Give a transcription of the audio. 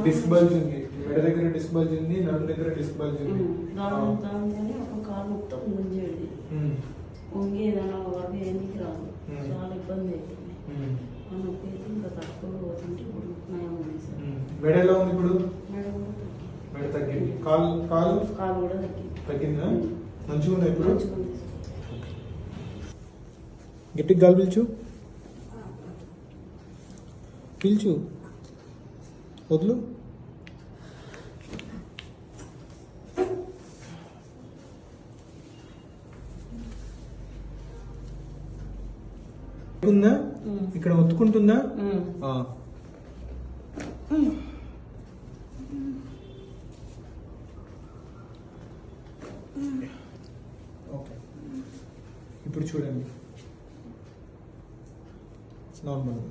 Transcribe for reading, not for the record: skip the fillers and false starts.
Disc bulge ఉంది, మెడ దగ్గర డిస్క్ బల్జ్ ఉంది, నడుము దగ్గర డిస్క్ బల్జ్ ఉంది. దాని ఒక కాలు మొత్తం ముంజేది వంగి ఏదైనా వర్క్ చేయడానికి రాదు, చాలా ఇబ్బంది అవుతుంది. ఆ నొప్పి అయితే ఇంకా తక్కువ పోతుంటే ఇప్పుడు నయం ఉంది సార్. మెడ ఎలా ఉంది ఇప్పుడు? మెడ కూడా మెడ తగ్గింది. కాలు కాలు కాలు కూడా తగ్గిందా? మంచిగా ఉందా ఇప్పుడు? మంచిగా ఉంది సార్. గట్టిగా గాలి పీల్చు, పీల్చు, వదులు. ఉందా? ఇక్కడ ఒత్తుకుంటుందా? ఓకే, ఇప్పుడు చూడండి నార్మల్.